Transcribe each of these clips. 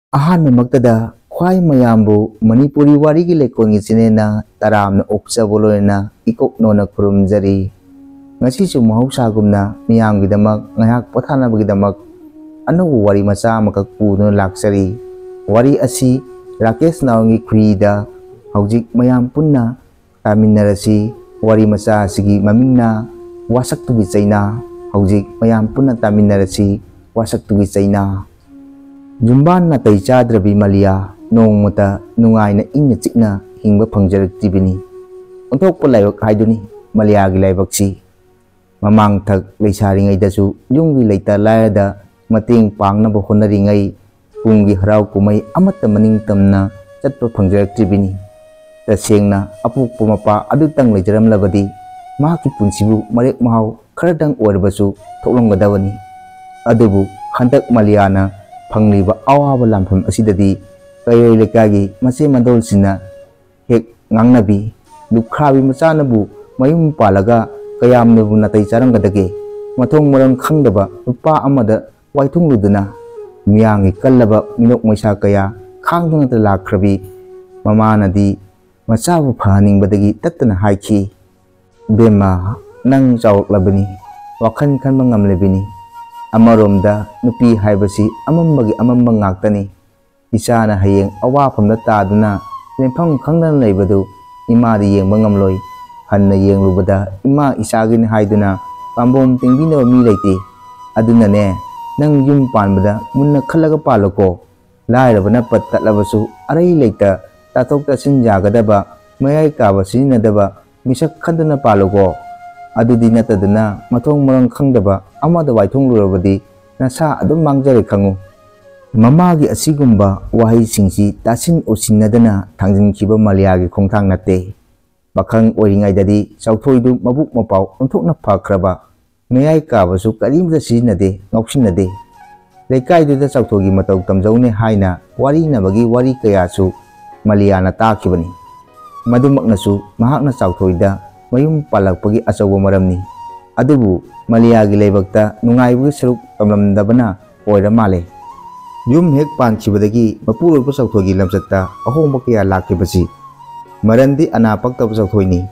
ꯑꯍꯥꯟꯕꯃꯛꯇꯗ ꯈ꯭ꯋꯥꯏ ꯃꯌꯥꯝꯕꯨ ꯃꯅꯤꯄꯨꯔꯤ ꯋꯥꯔꯤꯒꯤ ꯂꯩꯀꯣꯜꯒꯤ ꯆꯦꯅꯦꯜꯅ ꯇꯔꯥꯝꯅ ꯑꯣꯛꯆꯕ ꯂꯣꯏꯅꯅ ꯏꯀꯣꯛꯅꯣꯅ ꯈꯨꯔꯨꯝꯖꯔꯤ꯫ ꯉꯁꯤꯁꯨ ꯃꯍꯧꯁꯥꯒꯨꯝꯅ ꯃꯤꯌꯥꯝꯒꯤꯗꯃꯛ ꯉꯥꯏꯍꯥꯛ ꯄꯣꯊꯥꯅꯕꯒꯤꯗꯃꯛ ꯑꯅꯧꯕ ꯋꯥꯔꯤ ꯃꯆꯥ ꯑꯃꯈꯛ ꯄꯨꯗꯨꯅ ꯂꯥꯛꯆꯔꯤ꯫ ꯋꯥꯔꯤ ꯑꯁꯤ ꯔꯥꯀꯦꯁ ꯅꯥꯎꯔꯦꯝꯒꯤ ꯈꯨꯍꯤꯗ ꯍꯧꯖꯤꯛ ꯃꯌꯥꯝ ꯄꯨꯟꯅ ꯇꯥꯃꯤꯟꯅꯔꯁꯤ꯫ ꯋꯥꯔꯤ ꯃꯆꯥ ꯑꯁꯤꯒꯤ ꯃꯃꯤꯡꯅ ꯋꯥꯁꯛꯇꯨꯒꯤ ꯆꯩꯅꯥ꯫ ꯍꯧꯖꯤꯛ ꯃꯌꯥꯝ ꯄꯨꯟꯅ ꯇꯥꯃꯤꯟꯅꯔꯁꯤ ꯋꯥꯁꯛꯇꯨꯒꯤ ꯆꯩꯅꯥ꯫ ꯌꯨꯝꯕꯥꯟ ꯅꯥꯇꯩ ꯆꯥꯗ꯭ꯔꯕꯤ ꯃꯥꯂꯤꯌꯥ ꯅꯣꯡꯃꯇ ꯅꯨꯡꯉꯥꯏꯅ ꯏꯪꯅ ꯆꯤꯛꯅ ꯍꯤꯡꯕ ꯐꯪꯖꯔꯛꯇ꯭ꯔꯤꯕꯅꯤ꯫ ꯑꯣꯟꯊꯣꯛꯄ ꯂꯥꯏꯕꯛ ꯍꯥꯏꯗꯨꯅꯤ ꯃꯥꯂꯤꯌꯥꯒꯤ ꯂꯥꯏꯕꯛꯁꯤ꯫ ꯃꯃꯥꯡꯊꯛ ꯂꯩꯁꯥꯔꯤꯉꯩꯗꯁꯨ ꯌꯨꯝꯒꯤ ꯂꯩꯇ ꯂꯥꯏꯔꯗ ꯃꯇꯦꯡ ꯄꯥꯡꯅꯕ ꯍꯣꯠꯅꯔꯤꯉꯩ ꯀꯨꯝꯒꯤ ꯍꯔꯥꯎ ꯀꯨꯝꯍꯩ ꯑꯃꯠꯇ ꯃꯅꯤꯡ ꯇꯝꯅ ꯆꯠꯄ ꯐꯪꯖꯔꯛꯇ꯭ꯔꯤꯕꯅꯤ꯫ ꯇꯁꯦꯡꯅ ꯑꯄꯣꯛꯄ ꯃꯄꯥ ꯑꯗꯨꯇꯪ ꯂꯩꯖꯔꯝꯂꯕꯗꯤ ꯃꯍꯥꯛꯀꯤ ꯄꯨꯟꯁꯤꯕꯨ ꯃꯔꯦꯛ ꯃꯍꯥꯎ ꯈꯔꯗꯪ ꯑꯣꯏꯔꯕꯁꯨ ꯊꯣꯛꯂꯝꯒꯗꯕꯅꯤ꯫ ꯑꯗꯨꯕꯨ ꯍꯟꯗꯛ ꯃꯥꯂꯤꯌꯥꯅ ꯐꯪꯂꯤꯕ ꯑꯋꯥꯕ ꯂꯥꯟꯐꯝ ꯑꯁꯤꯗꯗꯤ ꯀꯩꯔꯣꯏ ꯂꯩꯀꯥꯏꯒꯤ ꯃꯆꯦ ꯃꯗꯣꯜꯁꯤꯡꯅ ꯍꯦꯛ ꯉꯥꯡꯅꯕꯤ ꯂꯨꯈ꯭ꯔꯥꯕꯤ ꯃꯆꯥꯅꯕꯨ ꯃꯌꯨꯝ ꯄꯥꯜꯂꯒ ꯀꯌꯥꯝꯅꯕꯨ ꯅꯥꯇꯩ ꯆꯥꯔꯝꯒꯗꯒꯦ? ꯃꯊꯣꯡ ꯃꯔꯝ ꯈꯪꯗꯕ ꯅꯨꯄꯥ ꯑꯃꯗ ꯋꯥꯏꯊꯨꯡꯂꯨꯗꯨꯅ ꯃꯤꯌꯥꯝꯒꯤ ꯀꯜꯂꯕ ꯃꯤꯅꯣꯛ ꯃꯩꯁꯥ ꯀꯌꯥ ꯈꯥꯡꯗꯨꯅꯇ ꯂꯥꯛꯈ꯭ꯔꯕꯤ ꯃꯃꯥꯅꯗꯤ ꯃꯆꯥꯕꯨ ꯐꯍꯟꯅꯤꯡꯕꯗꯒꯤ ꯇꯠꯇꯅ ꯍꯥꯏꯈꯤ, "ꯕꯦꯝꯃ, ꯅꯪ ꯆꯥꯎꯔꯛꯂꯕꯅꯤ, ꯋꯥꯈꯜ ꯈꯟꯕ ꯉꯝꯂꯕꯅꯤ꯫ ꯑꯃꯔꯣꯝꯗ ꯅꯨꯄꯤ ꯍꯥꯏꯕꯁꯤ ꯑꯃꯝꯕꯒꯤ ꯑꯃꯝꯕ ꯉꯥꯛꯇꯅꯤ꯫ ꯏꯆꯥꯅ ꯍꯌꯦꯡ ꯑꯋꯥꯐꯝꯗ ꯇꯥꯗꯨꯅ ꯂꯦꯟꯐꯝ ꯈꯪꯗꯅ ꯂꯩꯕꯗꯨ ꯏꯃꯥꯗꯤ ꯌꯦꯡꯕ ꯉꯝꯂꯣꯏ꯫ ꯍꯟꯅ ꯌꯦꯡꯂꯨꯕꯗ ꯏꯃꯥ ꯏꯆꯥꯒꯤꯅꯤ ꯍꯥꯏꯗꯨꯅ ꯄꯥꯝꯕꯣꯝ ꯇꯤꯡꯕꯤꯅꯕ ꯃꯤ ꯂꯩꯇꯦ꯫ ꯑꯗꯨꯅꯅꯦ, ꯅꯪ ꯌꯨꯝ ꯄꯥꯟꯕꯗ ꯃꯨꯟꯅ ꯈꯜꯂꯒ ꯄꯥꯜꯂꯨꯀꯣ꯫ ꯂꯥꯏꯔꯕꯅ ꯄꯠ ꯇꯠꯂꯕꯁꯨ ꯑꯔꯩ ꯂꯩꯇ ꯇꯥꯊꯣꯛ ꯇꯥꯁꯤꯟ ꯌꯥꯒꯗꯕ, ꯃꯌꯥꯏ ꯀꯥꯕ ꯁꯤꯖꯤꯟꯅꯗꯕ ꯃꯤꯁꯛ ꯈꯟꯗꯨꯅ ꯄꯥꯜꯂꯨꯀꯣ꯫ ꯑꯗꯨꯗꯤ ꯅꯠꯇꯗꯅ ꯃꯊꯣꯡ ꯃꯔꯝ ꯈꯪꯗꯕ ꯑꯃꯗ ꯋꯥꯏꯊꯨꯡꯂꯨꯔꯕꯗꯤ ꯅꯁꯥ ꯑꯗꯨꯝ ꯃꯥꯡꯖꯔꯦ ꯈꯪꯉꯨ." ꯃꯃꯥꯒꯤ ꯑꯁꯤꯒꯨꯝꯕ ꯋꯥꯍꯩꯁꯤꯡꯁꯤ ꯇꯥꯁꯤꯟ ꯎꯁꯤꯟꯅꯗꯅ ꯊꯥꯡꯖꯤꯟꯈꯤꯕ ꯃꯥꯂꯤꯌꯥꯒꯤ ꯈꯣꯡꯊꯥꯡ ꯅꯠꯇꯦ꯫ ꯄꯥꯈꯪ ꯑꯣꯏꯔꯤꯉꯩꯗꯗꯤ ꯆꯥꯎꯊꯣꯏꯗꯨ ꯃꯕꯨꯛ ꯃꯄꯥꯎ ꯑꯣꯟꯊꯣꯛꯅ ꯐꯈ꯭ꯔꯕ, ꯃꯌꯥꯏ ꯀꯥꯕꯁꯨ ꯀꯔꯤꯃꯇ ꯁꯤꯖꯤꯟꯅꯗꯦ, ꯉꯥꯎꯁꯤꯟꯅꯗꯦ꯫ ꯂꯩꯀꯥꯏꯗꯨꯗ ꯆꯥꯎꯊꯣꯏꯒꯤ ꯃꯇꯧ ꯇꯝꯖꯧꯅꯦ ꯍꯥꯏꯅ ꯋꯥꯔꯤꯅꯕꯒꯤ ꯋꯥꯔꯤ ꯀꯌꯥꯁꯨ ꯃꯥꯂꯤꯌꯥꯅ ꯇꯥꯈꯤꯕꯅꯤ꯫ ꯃꯗꯨꯃꯛꯅꯁꯨ ꯃꯍꯥꯛꯅ ꯆꯥꯎꯊꯣꯏꯗ ꯃꯌꯨꯝ ꯄꯥꯜꯂꯛꯄꯒꯤ ꯑꯆꯧꯕ ꯃꯔꯝꯅꯤ꯫ ꯑꯗꯨꯕꯨ ꯃꯥꯂꯤꯌꯥꯒꯤ ꯂꯥꯏꯕꯛꯇ ꯅꯨꯡꯉꯥꯏꯕꯒꯤ ꯁꯔꯨꯛ ꯇꯝꯂꯝꯗꯕꯅ ꯑꯣꯏꯔ ꯃꯥꯜꯂꯦ꯫ ꯌꯨꯝ ꯍꯦꯛ ꯄꯥꯟꯈꯤꯕꯗꯒꯤ ꯃꯄꯨꯔꯣꯏꯕ ꯆꯥꯎꯊꯣꯏꯒꯤ ꯂꯝꯆꯠꯇ ꯑꯍꯣꯡꯕ ꯀꯌꯥ ꯂꯥꯛꯈꯤꯕꯁꯤ ꯃꯔꯟꯗꯤ ꯑꯅꯥ ꯄꯛꯇꯕ ꯆꯥꯎꯊꯣꯏꯅꯤ꯫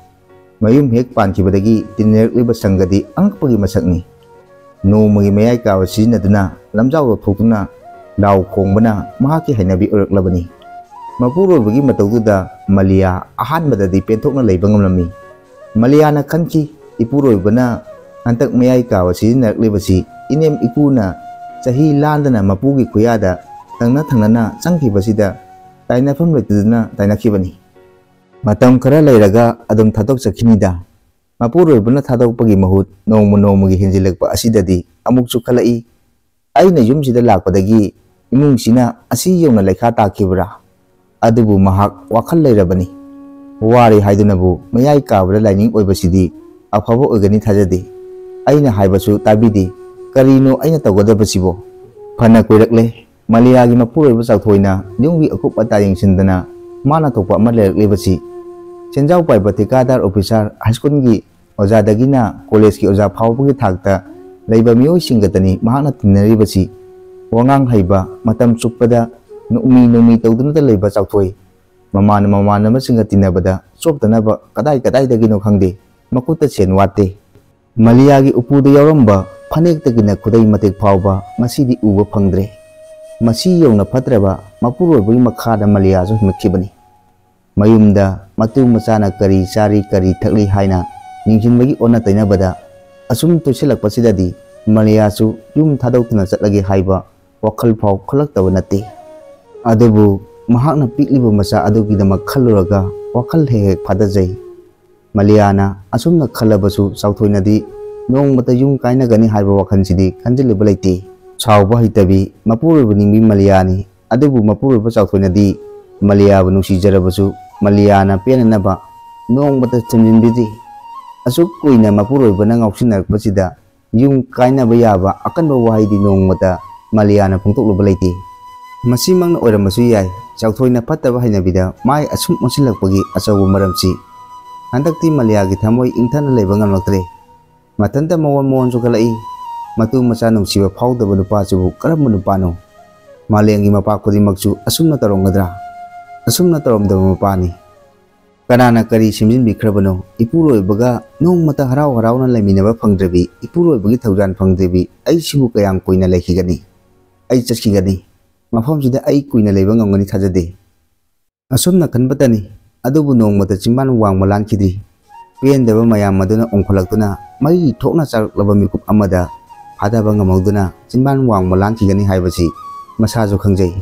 ꯃꯌꯨꯝ ꯍꯦꯛ ꯄꯥꯟꯈꯤꯕꯗꯒꯤ ꯇꯤꯟꯅꯔꯛꯂꯤꯕ ꯁꯪꯒꯗꯤ ꯑꯉꯛꯄꯒꯤ ꯃꯁꯛꯅꯤ꯫ ꯅꯣꯡꯃꯒꯤ ꯃꯌꯥꯏ ꯀꯥꯕ ꯁꯤꯖꯤꯟꯅꯗꯨꯅ ꯂꯝꯖꯥꯎꯗ ꯊꯣꯛꯇꯨꯅ ꯂꯥꯎ ꯈꯣꯡꯕꯅ ꯃꯍꯥꯛꯀꯤ ꯍꯩꯅꯕꯤ ꯑꯣꯏꯔꯛꯂꯕꯅꯤ꯫ ꯃꯄꯨꯔꯣꯏꯕꯒꯤ ꯃꯇꯧꯗꯨꯗ ꯃꯥꯂꯤꯌꯥ ꯑꯍꯥꯟꯕꯗꯗꯤ ꯄꯦꯟꯊꯣꯛꯅ ꯂꯩꯕ ꯉꯝꯂꯝꯃꯤ꯫ ꯃꯥꯂꯤꯌꯥꯅ ꯈꯟꯈꯤ, ꯏꯄꯨꯔꯣꯏꯕꯅ ꯍꯟꯇꯛ ꯃꯌꯥꯏ ꯀꯥꯕ ꯁꯤꯖꯤꯟꯅꯔꯛꯂꯤꯕꯁꯤ ꯏꯅꯦꯝ ꯏꯀꯨꯅ ꯆꯍꯤ ꯂꯥꯟꯗꯅ ꯃꯄꯨꯒꯤ ꯈꯨꯌꯥꯗ ꯊꯪꯅ ꯊꯪꯅꯅ ꯆꯪꯈꯤꯕꯁꯤꯗ ꯇꯥꯏꯅꯐꯝ ꯂꯩꯇꯗꯨꯅ ꯇꯥꯏꯅꯈꯤꯕꯅꯤ꯫ ꯃꯇꯝ ꯈꯔ ꯂꯩꯔꯒ ꯑꯗꯨꯝ ꯊꯥꯗꯣꯛꯆꯈꯤꯅꯤꯗ꯫ ꯃꯄꯨꯔꯣꯏꯕꯅ ꯊꯥꯗꯣꯛꯄꯒꯤ ꯃꯍꯨꯠ ꯅꯣꯡꯃ ꯅꯣꯡꯃꯒꯤ ꯍꯦꯟꯖꯤꯜꯂꯛꯄ ꯑꯁꯤꯗꯗꯤ ꯑꯃꯨꯛꯁꯨ ꯈꯜꯂꯛꯏ, ꯑꯩꯅ ꯌꯨꯝꯁꯤꯗ ꯂꯥꯛꯄꯗꯒꯤ ꯏꯃꯨꯡꯁꯤꯅ ꯑꯁꯤ ꯌꯧꯅ ꯂꯩꯈꯥ ꯇꯥꯈꯤꯕ꯭ꯔꯥ? ꯑꯗꯨꯕꯨ ꯃꯍꯥꯛ ꯋꯥꯈꯜ ꯂꯩꯔꯕꯅꯤ꯫ ꯋꯥꯔꯦ ꯍꯥꯏꯗꯨꯅꯕꯨ ꯃꯌꯥꯏ ꯀꯥꯕꯗ ꯂꯥꯏꯅꯤꯡ ꯑꯣꯏꯕꯁꯤꯗꯤ ꯑꯐꯕ ꯑꯣꯏꯒꯅꯤ ꯊꯥꯖꯗꯦ꯫ ꯑꯩꯅ ꯍꯥꯏꯕꯁꯨ ꯇꯥꯕꯤꯗꯦ, ꯀꯔꯤꯅꯣ ꯑꯩꯅ ꯇꯧꯒꯗꯕꯁꯤꯕꯣ? ꯐꯅ ꯀꯨꯏꯔꯛꯂꯦ ꯃꯥꯂꯤꯌꯥꯒꯤ ꯃꯄꯨꯔꯣꯏꯕ ꯆꯥꯎꯊꯣꯏꯅ ꯌꯨꯝꯒꯤ ꯑꯀꯨꯞ ꯑꯇꯥ ꯌꯦꯡꯁꯤꯟꯗꯅ ꯃꯥꯅ ꯊꯣꯛꯄ ꯑꯃ ꯂꯩꯔꯛꯂꯤꯕꯁꯤ꯫ ꯁꯦꯟꯖꯥꯎ ꯄꯥꯏꯕ ꯊꯤꯀꯥꯗꯥꯔ ꯑꯣꯐꯤꯁꯥꯔ ꯍꯥꯏꯁ꯭ꯀꯨꯜꯒꯤ ꯑꯣꯖꯥꯗꯒꯤꯅ ꯀꯣꯂꯦꯖꯀꯤ ꯑꯣꯖꯥ ꯐꯥꯎꯕꯒꯤ ꯊꯥꯛꯇ ꯂꯩꯕ ꯃꯤꯑꯣꯏꯁꯤꯡꯒꯇꯅꯤ ꯃꯍꯥꯛꯅ ꯇꯤꯟꯅꯔꯤꯕꯁꯤ꯫ ꯋꯥꯉꯥꯡ ꯍꯩꯕ, ꯃꯇꯝ ꯆꯨꯞꯄꯗ ꯅꯣꯛꯃꯤ ꯅꯣꯡꯃꯤ ꯇꯧꯗꯨꯅꯇ ꯂꯩꯕ ꯆꯥꯎꯊꯣꯏ ꯃꯃꯥꯟꯅꯕꯁꯤꯡꯒ ꯇꯤꯟꯅꯕꯗ ꯆꯣꯞꯇꯅꯕ ꯀꯗꯥꯏꯗꯒꯤꯅꯣ ꯈꯪꯗꯦ ꯃꯈꯨꯠꯇ ꯁꯦꯟ ꯋꯥꯠꯇꯦ꯫ ꯃꯥꯂꯤꯌꯥꯒꯤ ꯎꯄꯨꯗ ꯌꯥꯎꯔꯝꯕ ꯐꯅꯦꯛꯇꯒꯤꯅ ꯈꯨꯗꯩ ꯃꯇꯦꯛ ꯐꯥꯎꯕ ꯉꯁꯤꯗꯤ ꯎꯕ ꯐꯪꯗ꯭ꯔꯦ꯫ ꯃꯁꯤ ꯌꯧꯅ ꯐꯠꯇ꯭ꯔꯕ ꯃꯄꯨꯔꯣꯏꯕꯒꯤ ꯃꯈꯥꯗ ꯃꯥꯂꯤꯌꯥꯁꯨ ꯍꯤꯡꯂꯛꯈꯤꯕꯅꯤ꯫ ꯃꯌꯨꯝꯗ ꯃꯇꯨ ꯃꯆꯥꯅ ꯀꯔꯤ ꯆꯥꯔꯤ ꯀꯔꯤ ꯊꯛꯂꯤ ꯍꯥꯏꯅ ꯌꯦꯡꯁꯤꯟꯕꯒꯤ ꯑꯣꯟꯅ ꯇꯩꯅꯕꯗ ꯑꯁꯨꯝ ꯇꯣꯏꯁꯤꯜꯂꯛꯄꯁꯤꯗꯗꯤ ꯃꯥꯂꯤꯌꯥꯁꯨ ꯌꯨꯝ ꯊꯥꯗꯣꯛꯇꯨꯅ ꯆꯠꯂꯒꯦ ꯍꯥꯏꯕ ꯋꯥꯈꯜ ꯐꯥꯎ ꯈꯜꯂꯛꯇꯕ ꯅꯠꯇꯦ꯫ ꯑꯗꯨꯕꯨ ꯃꯍꯥꯛꯅ ꯄꯤꯛꯂꯤꯕ ꯃꯆꯥ ꯑꯗꯨꯒꯤꯗꯃꯛ ꯈꯜꯂꯨꯔꯒ ꯋꯥꯈꯜ ꯍꯦꯛ ꯍꯦꯛ ꯐꯥꯗꯖꯩ꯫ ꯃꯥꯂꯤꯌꯥꯅ ꯑꯁꯨꯝꯅ ꯈꯜꯂꯕꯁꯨ ꯆꯥꯎꯊꯣꯏꯅꯗꯤ ꯅꯣꯡꯃꯇ ꯌꯨꯝ ꯀꯥꯏꯅꯒꯅꯤ ꯍꯥꯏꯕ ꯋꯥꯈꯜꯁꯤꯗꯤ ꯈꯟꯖꯤꯜꯂꯨꯕ ꯂꯩꯇꯦ꯫ ꯁꯥꯎꯕ ꯍꯩꯇꯕꯤ ꯃꯄꯨꯔꯣꯏꯕ ꯅꯤꯡꯕꯤ ꯃꯥꯂꯤꯌꯥꯅꯤ꯫ ꯑꯗꯨꯕꯨ ꯃꯄꯨꯔꯣꯏꯕ ꯆꯥꯎꯊꯣꯏꯅꯗꯤ ꯃꯥꯂꯤꯌꯥꯕꯨ ꯅꯨꯡꯁꯤꯖꯔꯕꯁꯨ ꯃꯥꯂꯤꯌꯥꯅ ꯄꯦꯟꯅꯅꯕ ꯅꯣꯡꯃꯇ ꯊꯦꯝꯖꯤꯟꯕꯤꯗꯦ꯫ ꯑꯁꯨꯛ ꯀꯨꯏꯅ ꯃꯄꯨꯔꯣꯏꯕꯅ ꯉꯥꯎꯁꯤꯟꯅꯔꯛꯄꯁꯤꯗ ꯌꯨꯝ ꯀꯥꯏꯅꯕ ꯌꯥꯕ ꯑꯀꯟꯕ ꯋꯥꯍꯩꯗꯤ ꯅꯣꯡꯃꯇ ꯃꯥꯂꯤꯌꯥꯅ ꯐꯣꯡꯗꯣꯛꯂꯨꯕ ꯂꯩꯇꯦ꯫ ꯃꯁꯤꯃꯛꯅ ꯑꯣꯏꯔꯝꯕꯁꯨ ꯌꯥꯏ ꯆꯥꯎꯊꯣꯏꯅ ꯐꯠꯇꯕ ꯍꯩꯅꯕꯤꯗ ꯃꯥꯏ ꯑꯁꯨꯝ ꯑꯣꯟꯁꯤꯜꯂꯛꯄꯒꯤ ꯑꯆꯧꯕ ꯃꯔꯝꯁꯤ꯫ ꯍꯟꯗꯛꯇꯤ ꯃꯥꯂꯤꯌꯥꯒꯤ ꯊꯃꯣꯏ ꯏꯪꯊꯅ ꯂꯩꯕ ꯉꯝꯂꯛꯇ꯭ꯔꯦ꯫ ꯃꯊꯟꯇ ꯃꯑꯣꯟ ꯆꯨꯈꯠꯂꯛꯏ꯫ ꯃꯇꯨ ꯃꯆꯥ ꯅꯨꯡꯁꯤꯕ ꯐꯥꯎꯗꯕ ꯅꯨꯄꯥꯁꯤꯕꯨ ꯀꯔꯝꯕ ꯅꯨꯄꯥꯅꯣ? Malengi mapa khudimmaksu asumna taromgadra asumna taromdaba mapani kanana kari simjinbikrabano ipuroibaga nongmata harau harauna laiminaba phangdrabi ipuroibagi thaujan phangdrabi ai sibu kayam koina lekhigani ai chachigani mafamsida ai koina leiba ngamgani thajade asumna khanbatani adubu nongmata chimban wangma lankhidri pendaba mayam maduna ongkholaktuna mai thokna charaklaba mikup amada hadaba ngamawduna chimban wangma lankhigani haibasi masaju khangjai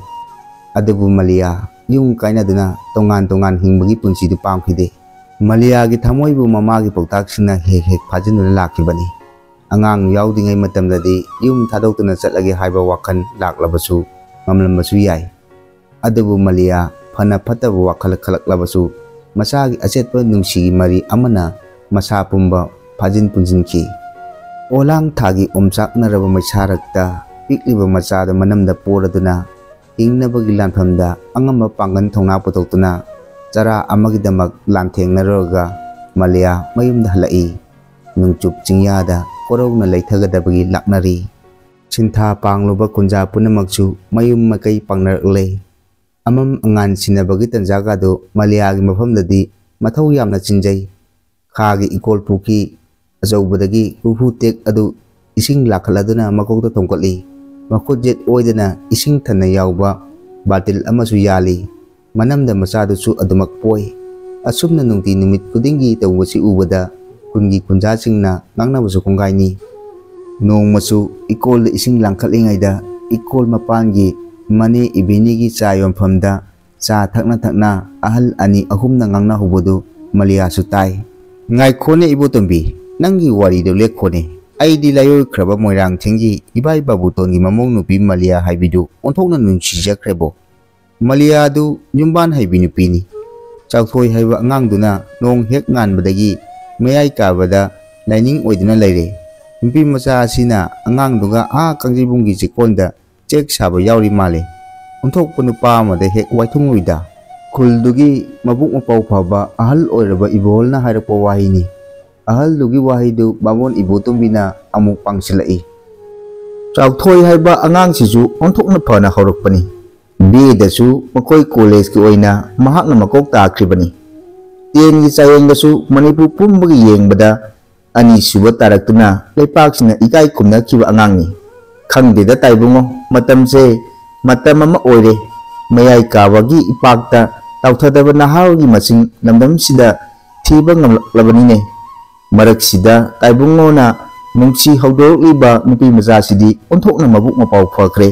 adubu Malia yung kainaduna tongan hingbagi punsidu pamkhide Malia gi thamoibu mamagi pautaksina hek phajinuna lakhibani angang yaudingai matamdadi yum thadokuna chatlage haiba wakhan laklabasu mamlambasu yai adubu Malia phana phatabu wakhal khalaklabasu masagi achetpa nungsi mari amana masa pumba phajin punjinki olang thagi omchaknaraba maisarakta pikliba machada manamda poraduna ingnabagi lanphamda angamba pangan thongna putoktuna chara amagidamak lanthengnaroga Malia mayumda halai nungchup chingyada korowna leithagadabagi laknari chintha pangluba kunja punamakchu mayum makai pangnarle amam angan sinabagi tanjagado Malia gi mafamdadi mathau yamna chinjai khagi ikol puki ajaubadagi ruhu tek adu ising lakhaladuna makokta tongkatli makutjet oidana ising thana yauba batil amasu yali manamda machadusu adumak poi asumna nungti numit kudingi tawasi ubada kungi kunjasingna ngangnabasu konggaini nongmasu ikol ising langkhatlingaida ikol mapangi mani ibinigi cha yomfamda cha thakna ahal ani ahumna ngangna hubodu Malia su tai ngai khone ibotombi nangi wari do lekhone aidi layo khraba moirang thengji ibai babu tongi mamong nupi Malia haibidu onthokna nungsijakrebo Malia du yumban haibi nupini chawthoi haiba angangduna nong hek nganbadagi meyai kabada laining oiduna leire nupi macha asina angangduga kangjibungi chikonda chek saba yauri male onthokpa nupa amada hek waithunguida khuldugi mabuk mapau phaba ahal oiraba ibolna hairapa wahini ahal dugi wahidu babon ibutumbina amuk pangsilai chawthoi haiba angang sisu onthokna phana haurakpani B dasu makoi college ki oina mahakna makok takribani 10 gi chayengdasu Manipur pumbagi yengbada ani suba taraktuna leipaksina ikai kumna kiba angangni khangdeda taibungo matamse matam ama oire mayai kabagi ipakta tawthadaba nahawgi masing namdam sida thiba ngamlabanine marak sida taibungo na nungsi haudorliba nupi majasidi onthokna mabuk mapau phakre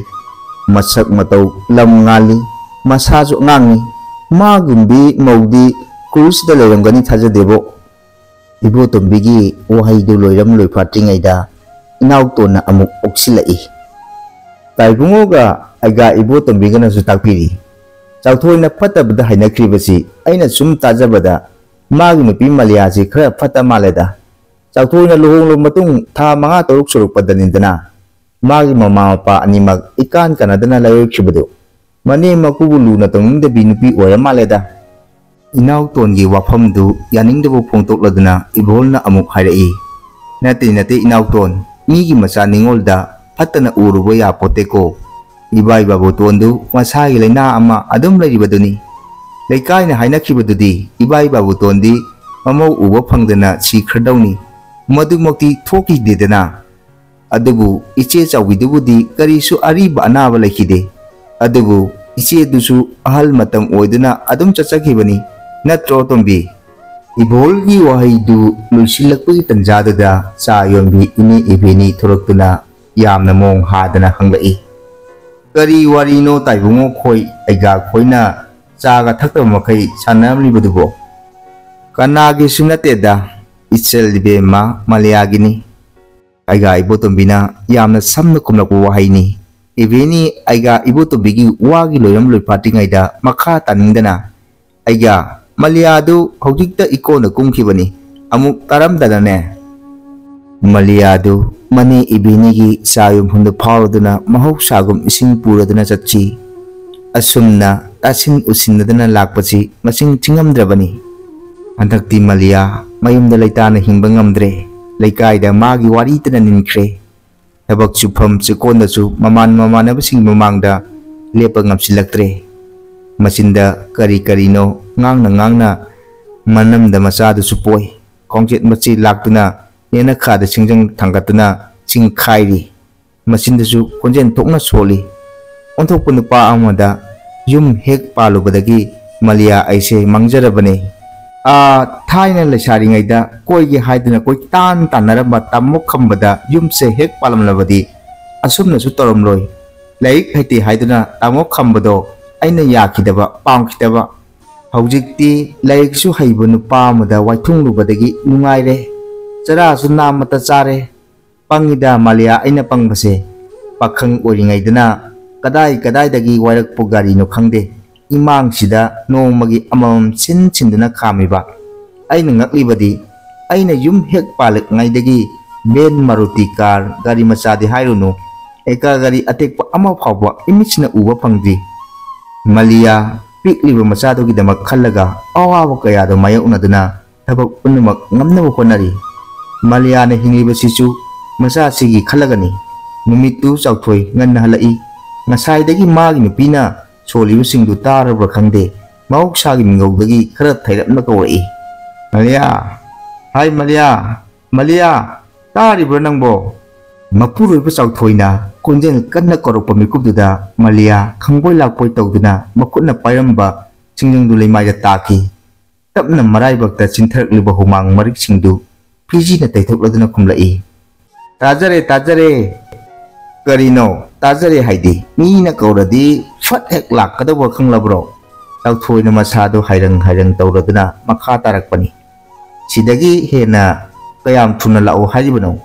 masak matau lam ngali masaju ngangi magumbi maudi kurusida leramgani thajadebo ibo tombigi wahaidu loiram loifatringaida inautona amuk oksilai taibungoga aiga ibo tombigana su takpiri chawthoina phatabada hainakribasi aina sum tajabada magi nupi Malia si khara phata maleda chawthoina luhonglo matung tha manga toruk suruk padanindana magi mama mapa animak ikan kanadana layokhibadu mani makubu luna tongda binupi ora maleda inaw tongi wafamdu yaningdabu phongtokladuna ibolna amuk hairai nate inaw ton migi macha ningolda fatana uruba ya poteko ibai babu tondu masagi laina ama adum lairibaduni leikaina hainakhibadudi ibai babu tondi mamau uba phangdana sikhradawni madumokti thoki dedana adubu iche chawidubudi karisu ariba anaba lekhide adubu iche dusu ahal matam oiduna adum chachakhibani natro tombi ibolgi wahaidu lusilakpagi tanjadada cha yombi ini ibeni thoroktuna yamna mong hadana hanglai kari warino taibungo khoi aiga khoina chaga thakta makai sanamlibudubo kanagi sunateda ichelbema Maliagini aiga ibotombina yamna samna kumlaku wahaini ibeni aiga ibotombigi wagi loyam loipatingaida makha taningdana aiga Maliadu hojikta ikona kumkhibani amuk taramdadane Maliadu mani ibinigi sayum hundu phawduna mahausagum ising puraduna chatchi asumna tasin usinnadana lakpachi masing chingamdrabani andakti Malia mayumda leitana hingba ngamdre leikaida magi waritana ninkhre thabak chufam chikondachu mamanabasing mamangda lepa ngamsilaktre. Masinda kari-karino ngangna manamda masadu supoi. Kongjet machi laktuna yana khada singjang thangkatuna chingkhairi. Masinda su konjen thokna soli. Onthokpa nupa amada yum hek palubadagi Malia aise mangjarabane. Thaina lesaringaida koigi haiduna koi tan tanaraba tamuk khambada yumse hek palamlabadi asumna su toromloi. Laik haiti haiduna tamuk khambado aina yakidaba pamkidaba. Haujikti laik su haibu nupa amada waithunglubadagi nungaire. Chara su namata chare. Pangida Malia aina pangbase. Pakhang oringaiduna kadai dagi wairakpo gari no khangde. Imang sida nongmagi amam chin-chinduna khamiba. Aina ngaklibadi aina yum hek palak ngaidagi ben Maruti car gari machadi hairunu eka gari atekpa ama phawba imichna uba phangdi. Malia pikliba machado gi damak khallaga awawa kaya do mayaknaduna thabak punumak ngamnaba honari. Malia na hingiba sichu macha sigi khallagani. Numitu chawthoi nganna halai. Ngasaidagi magi nupina Solibu singdu tarabra khangde mahauksagi mingawdagi khara thairapna kawai. Malia, hai Malia, taribra nangbo. Mapuroiba chawthoina konjen kanna korokpa mikupduda Malia khangboi lakpoi tawduna makutna pairamba singjangdu leimaida taki. Tapna maraibakta chintharakliba humang marik singdu pijina taithokladuna khumlai. Tajare. Karino tajare haidi mina kauradi fat hek lakadaba khanglabro. Chawthoina masado hairang tawraduna makha tarakpani. Sidagi hena kayam thuna lao haibano.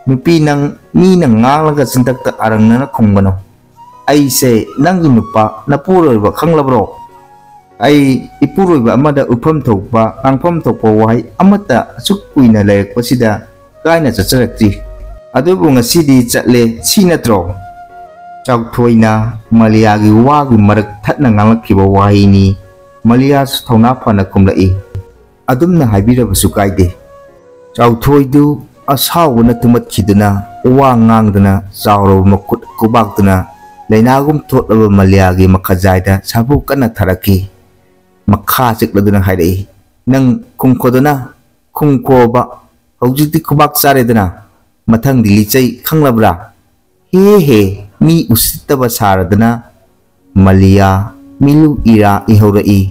Nupi nang mina ngalaga sintakta arangna khongbano. Ai se nangi nupa napuroiba khanglabro. Ai ipuroiba amada upham thokpa angpham thokpa wahai amata sukkuina layakpasida kaina chacharakti. Adubu ngasidi chatle sinatro. Chawthoina Maliagi wagi marak thatna ngalakkiba wahini Malia su thawna phana kumlai. Adumna haibirabasu kaide. Chawthoidu asawna tumatkiduna wa ngangduna chawro makut kubakduna lainagum thotlaba Maliagi makhajaida sabu kana tharaki. Makha chikladuna haidai. Nang khungkhoduna khungkoba haujiti kubak chareduna mathang dilichai khanglabra. He mi usitaba saradana Malia milu ira ihaurai.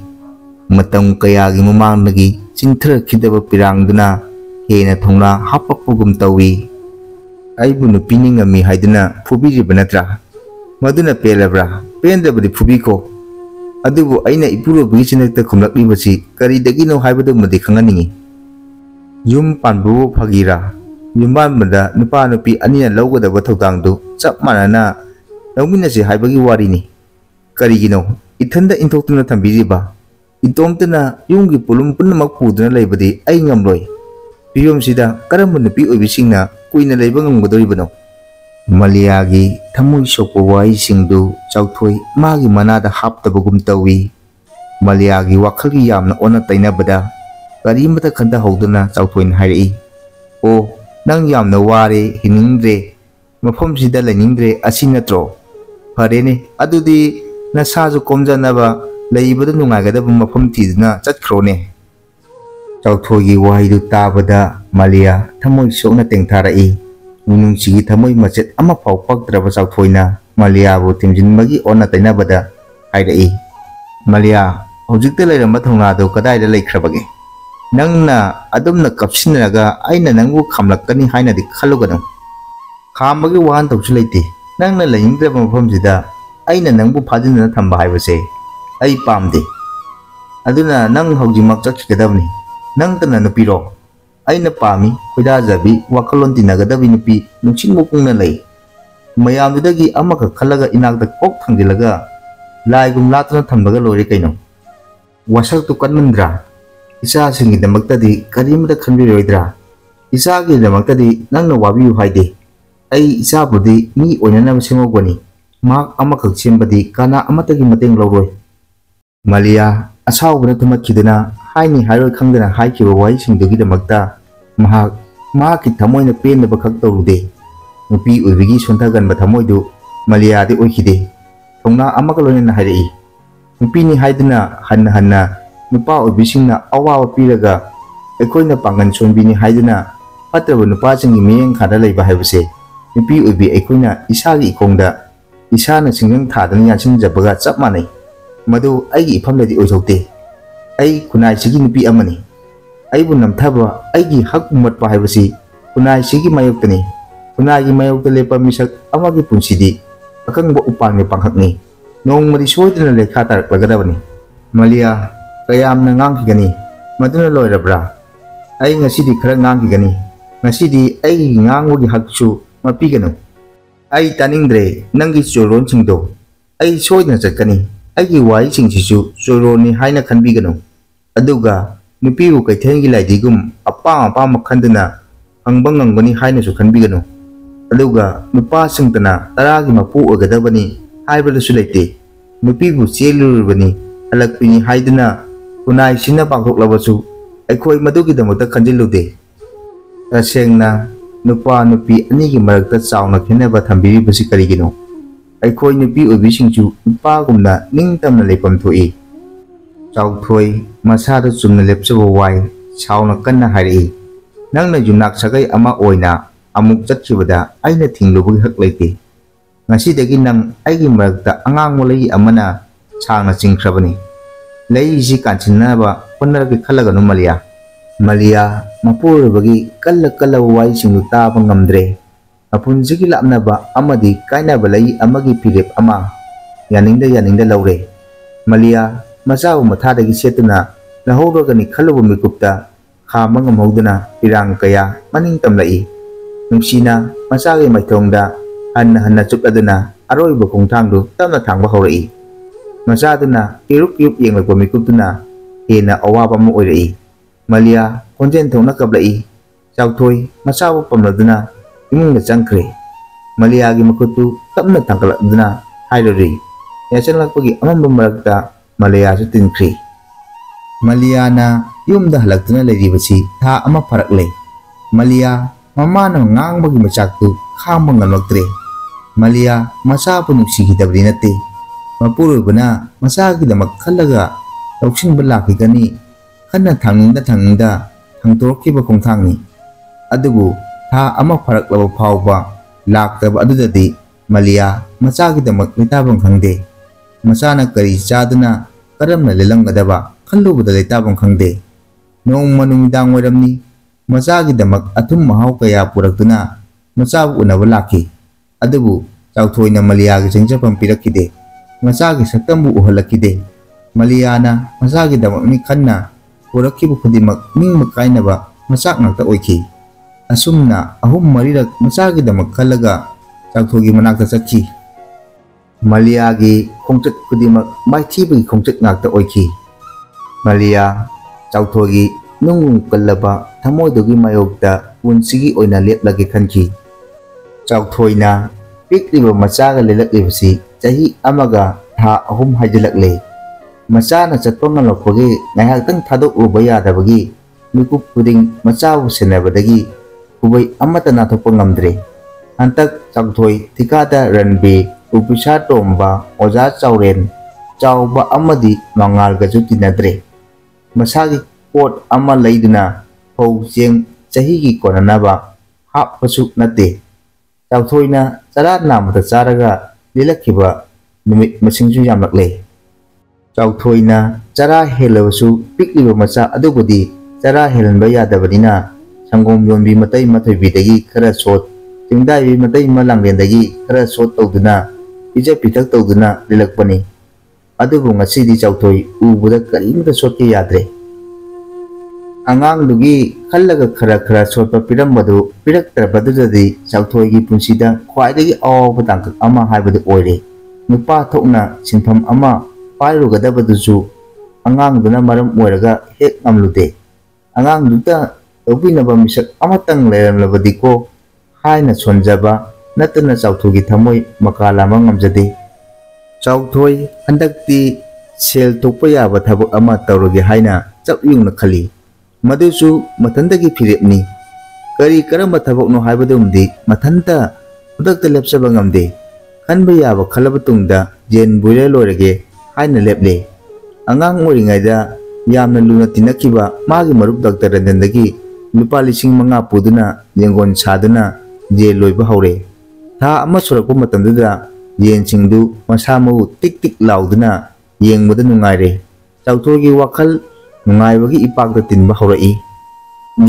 Matam kayagi mamangdagi chintharakidaba pirangduna hena thongna hapapugum tawi. Aibu nupini ngami haiduna phubiriba natra. Maduna pelabra pendabadi phubiko. Adubu aina ipurobagi chinakta khumlaklibasi karidagino haibadu madi khanganingi. Yum panbu phagira. Yumbanda nupa nupi anina lawgadaba thawdangdu chap manana lawminasi haibagi warini. Karigino ithanda inthokhtuna thambiriba. Itomtana yumgi pulum punamak puduna laibadi ai ngamloi. Piyomsida karamba nupi oibisingna kuina laiba ngamgadoribano. Maliagi thamoi sokpa wahisingdu chawthoi magi manada haptabagum tawi. Maliagi wakhalgi yamna ona tainabada karimata khanda hawduna chawthoina hairai. O nang yamna ware hiningdre mafamsida lainingdre asi natro. Farene adudi nasaju komjanaba laibada nungaigadaba mafam tiduna chatkrone. Chawthoigi wahidu tabada Malia thamoi sokna tengtharai. Nunungsigi thamoi machet ama phau pakdraba chawthoina Maliabu timjinbagi ona tainabada hairai. Malia hojikta lairamba thongnado kadaida laikhrabage. Nangna adumna kapsinraga aina nangbu khamlakkani hainadi khalugano. Khambagi wahan tawsu leite. Nangna lainingdraba mafamsida aina nangbu phajinna thamba haibase ai pamde. Aduna nang hojikmak chakhigadabni. Nangtana nupiro. Aina pami khoidajabi wakhalon tinagadabi nupi nungsinmo pungna lei. Mayamdudagi amaka khalaga inakda kok thangdilaga laigum latna thambaga lore kaino. Wasak tu kanmandra. Isa singidamaktadi karimada khanbiroidra. Isa gidamaktadi nangna wabiyu haide. Ai isa budi mi oinanaba semogwani. Mak amakak sembadi kana amatagi mateng loroi. Malia asawbana thumatkiduna haini hairoi khangdana haikiba wahisingdugidamakta mahaki thamoina pendaba khak tawrude. Nupi oibigi sonthaganba thamoidu Maliadi oikhide. thongna amaga loina hairi nupini haiduna hanna nupa obisingna awawa piraga aikoina pangan sonbini haiduna patraba nupa singi miyeng khada leiba haibase nupi obi aikoina isagi ikongda isana singang thadana yasin jabaga chap manai madu aigi ifamladi oithokte ai kunai sigi nupi amani aibu namthaba aigi hak matpa haibasi kunai sigi mayoktani kunai gi mayokta lepa misak amagi punsidi akangba upangni panghakni nongmadi soidana lekha taraklagadabani Malia kayamna ngangkigani maduna loirabra ai ngasidi khara ngangkigani ngasidi ai ngangwagi haksu mapiganu ai taningdre nangi choron singdo ai soidana chatkani aigi wai singsisu choroni haina khanbiganu aduga nupibu kaithengi laidigum apa makhanduna angbangangani haina su khanbiganu aduga nupa singtana taragi mapu ogadabani haibadasu leite nupibu chelurubani halakpini haiduna kunai sina pangthoklabasu aikhoi madugidamakta khanjilude tasengna nupa nupi anigi marakta chauna khenaba thambiribasi karigino aikhoi nupi obisingchu nupagumna ningtamna lepam thoi chauthoi masada chumna lepchaba wai chauna kanna hari nangna yunak sagai ama oina amuk chatchibada aina thinglubugi hak leite ngasidagi nang aigi marakta angang lei amana changna chingkhrabani lei ji kanchinaba punnaragi khalaganu Malia mapurubagi kalla wai singlu taba ngamdre apunjigi lapnaba amadi kainaba lei amagi pirep ama yaningda laure Malia masabu mathadagi setuna lahoragani khalubu mikupta khama ngamhoduna pirang kaya maning tamlai nungsina masagi maithongda hanna chupladuna aroiba khongthangdu tamna thangba haurai masaduna iruk yenglakba mikuptuna hena awaba mu oirai Malia konjen thongna kablai chauthoi masabu pamladuna imungda changkhre Malia gi makutu tamna thangkaladuna hairori yachanlakpagi amamba marakta Malia su tinkhri Malia na yumda halaktuna leiribasi tha ama farakle Malia mamana ngangbagi machaktu khamba ngaloktre Malia masabu nuksigidabri nate mapurubana masagidamak khallaga lawsinba lakigani khana thangda thangtorkiba khongthangni adubu tha ama faraklaba phawba laktaba adudadi Malia masagidamak litabam khangde masana kari chaduna karamna lelangadaba khalubada litabam khangde nongma numidang oiramni masagidamak athum mahau kaya puraktuna masabu unaba laki adubu chauthoina Maliagi chengjapam pirakide masagi saktambu uhalakide Maliana masagidamak ni khanna purakibu khudimak ningma kainaba masak ngakta oiki asumna ahum marirak masagidamak khallaga chauthogi manakta chakki Maliagi khongchat khudimak maithibagi khongchat ngakta oiki Malia chauthogi nung kallaba thamoidogi mayokta punsigi oina leplagi khanki chauthoina pikliba machaga lelaklibasi chahi amaga tha ahum haijalakle machana chatpa ngalokpagi ngaihaktang thadok uba yadabagi mikup kuding machabu senabadagi kubai amata nathokpa ngamdre hantak chauthoi thikada ranbi upisa tomba oja chauren chauba amadi mangalgaju tinadre masagi pot ama leiduna hou cheng chahigi konanaba happasu nate chauthoina chara namata charaga lilakhiba numit masingju yamlakle chauthoina chara helabasu pikliba macha adubudi chara helanba yadabadina sangom yombi matai mathoibidagi khara sot tingdai matai malanglendagi khara sot tawduna ija pithak tawduna lilakpani adubu ngasidi chauthoi ubuda karimta sotke yadre angang dugi khallaga khara sotpa pirambadu piraktrabadudadi chauthoigi punsida khwaidagi awba tangkak ama haibadu oire nupa thokna sinpham ama pairugadabadushu angang duna maram oiraga hek ngamlude angang duta tawbinaba misak amatang leiramlabadiko haina sonjaba natana chauthogi thamoi makalama ngamjade chauthoi handakti sel thokpa yaba thabak ama tawrage haina chakyungna khali madusu mathandagi phirepni kari karamba thabakno haibadumdi mathanta udakta lepsaba ngamde खनबा याबा खलबा तुंगदा जेन बुइरे लोरगे हाइना लेपले अंगांग ओरिङाइदा यामना लुना तिनखिबा मागी मरुप doctor रंजनदगी लुपा लिसिंग मंगा पुदुना येंगोन सादुना jail लोइबा हौरे था अमा सुरकपा मतमदुदा येनसिंगदु मसा मउ टिक टिक लाउदुना येंगबदा नुंगाइरे चाउथोगी वाखल नुंगाइबगी इपाकदा तिनबा हौरई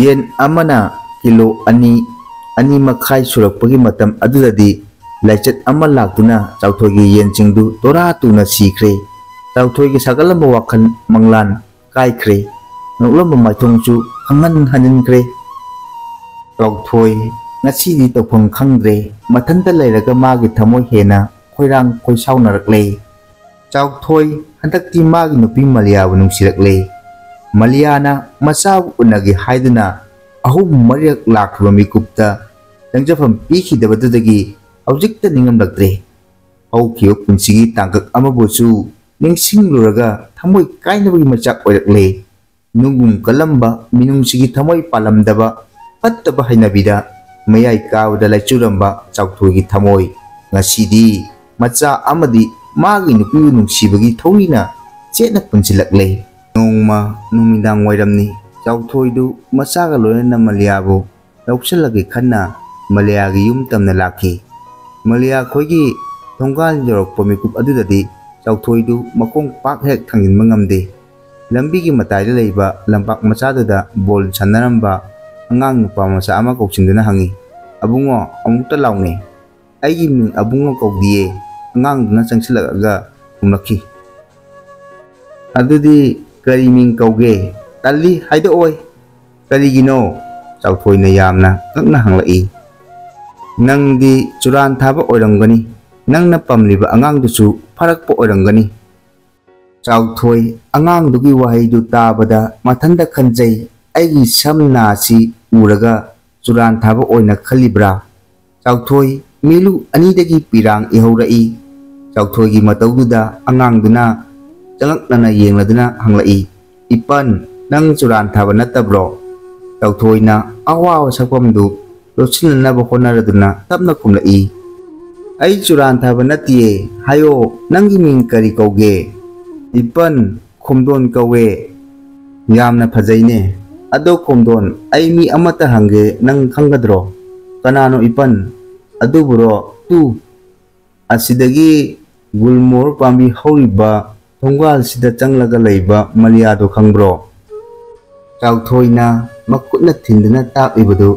येन अमना kilo अनि मखाई सुरकपगी मतम अदुददी लाइचत अमा लाक्तुना चाउथोगी येनसिंगदु तोरा तुना सीख्रे चाउथोगी सगलम वाखल मंगलान काइख्रे नोलम माइथोंचु खंगन हननख्रे चाउथोई ngasi tawphang khangdre mathanta leiraga magi thamoi hena khoirang khoisaunarkle chauthoi hantakti magi nupi malia bu nungsirakle maliana macha unagi haiduna ahum mariak lakhba mikupta tangjafam pikhidabadagi object ningam laktre haukiyo punsigi tangkak amabuchu ningsing luraga thamoi kainabagi machak oirakle nungum kalamba minungsigi thamoi palamdaba pattaba hainabida mayai kaawda laichuramba chaukthoi thamoi ngasidi macha amadi magi nupi nungsibagi thorina chena punchilakle nongma numidang wairamni chaukthoi du macha ga loina maliabu lauksalagi khanna malia gi yum tamna lakhi malia khoigi thonggal jorok pomikup adudadi chaukthoi du makong pak hek thangin mangamde lambi gi matai da leiba lampak macha da bol chanaramba angang nupa masa ama koksinduna hangi abungo amukta laune aigi min abungo kokdiye angang duna changsilaga umlakhi adudi kari min kauge talli haida oi kari gino chauthoi na yamna kakna hanglai nangdi churan thaba oirangani nangna pamliba angang dusu pharakpa oirangani chauthoi angang dugi wahai du tabada mathanda khanjai aigi samna si uraga churan thaba oina khalibra chauthoi milu ani dagi pirang ihaurai chauthoi gi mataududa angang duna changakna yengladuna hanglai ipan nang churan thaba natabro chauthoi na awa sakpam du losinna ba honaraduna tapna kumlai ai churan thaba natie hayo nangi ming kari kauge ipan khomdon kawe yamna phajaine ado khomdon ai mi amata hange nang khangadro kanano ipan aduburo tu asidagi gulmor pambi horiba thonggal sida changlaga leiba maliado khangbro chauthoina makutna thinduna tak ibadu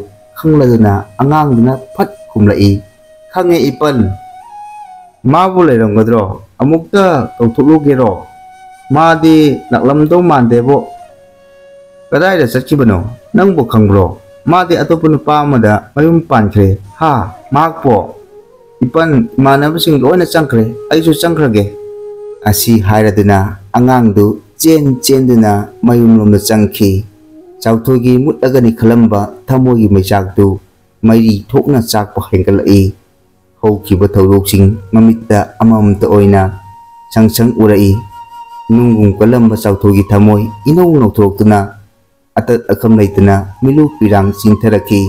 khangladuna angangduna phat khumlai khange ipan mabu leiranggadro amukta tawthulugero madi laklamdo mandebo kadai da sakibano nangbo khangbro madi atopu nupa amada mayum pankhre ha makpo ipan manabasing loina changkhre aisu changkhrage asi hairaduna angangdu chenduna mayum lomna changkhi chauthogi mutagani khalamba thamogi maichakdu mairi thokna chakpa hengalai haukiba thauroksing mamitta amamta oina sangsang urai nungum kalamba chauthogi thamoi inau nokthroktuna atat akam leitana milu pirang singtharaki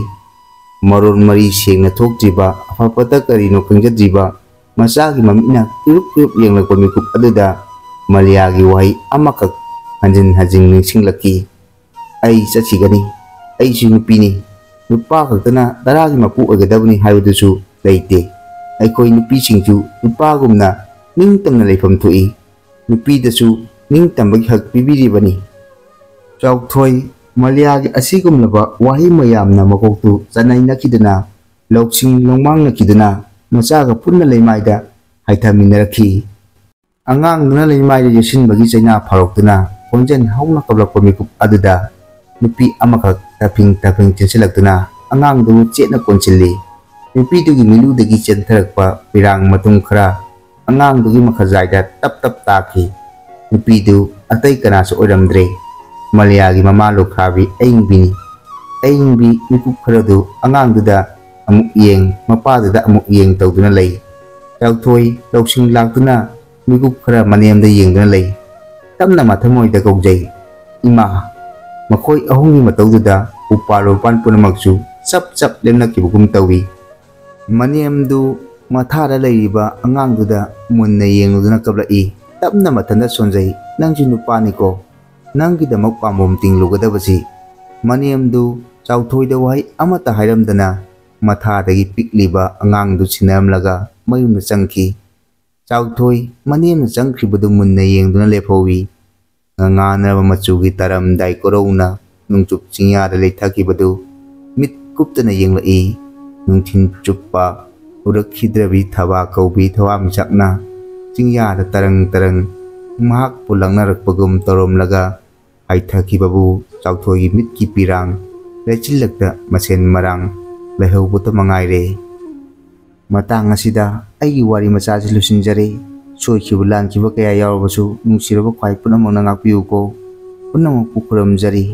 maron mari sengna thokjiba afapata karino kangjajiba masagi mamina irup yenglakpa mikup aduda maliagi wahai amakak hanjin hajing ningsinglaki ai chachigani ai su nupini nupa khaktana daragi mapu ogadabni haibudusu leite aikoi nupi singju nupa gumna ningtamna leifam thoi nupi dasu ningtambagi hak pibiribani chauthoi maliagi asigumlaba wahi mayamna makoktu chanai nakiduna loksing longmang nakiduna machaga punna leimaida haithaminarakhi angang duna leimaida yesinbagi chaina pharoktuna konjen hauna kablakpa mikup aduda nupi amakak taping chensilaktuna angang du chena konchilli nupi dugi milu dagi chentharakpa pirang matung khara angang dugi makhajaida tap takhi nupi du atai kana so oramdre maliagi mama lokhabi aingbi mikup kharadu angang duda amuk yeng mapa duda amuk yeng tawduna lei chauthoi loksing laktuna mikup khara manemda yengduna lei tamna mathamoi da kogjai ima makhoi ahungi matawduda upalo pan punamaksu chap lemna kibugum tawi manemdu Mathada layriba angangduda munna yenguduna kablai. Tapna mathanda sonjai nangji nupaniko. Nanggidamak pambom tinglugadabasi. Maniamdu Chauthoi wahai amata hairamdana mathadagi pikliba angangdu sinamlaga mayumna changki. Chauthoi maniamna changkribadu munna yengduna lephowi. Nganganaraba machugi taram daikorona nungchup chingyada leithakibadu mit kuptana yenglai. Nungthin chuppa urakhidrabi thaba kaubi thawamchakna chingyada tarang mahak pulangnarakpagum toromlaga aithakibabu Chauthoi mitki pirang lechilakta masen marang lehaubuta mangaire. Matang asida aigi wari machaji lusinjare soikibu lankiba kaya yaurabasu nungsiraba khwai punamang nangakpiyuko punamang pukuramjari.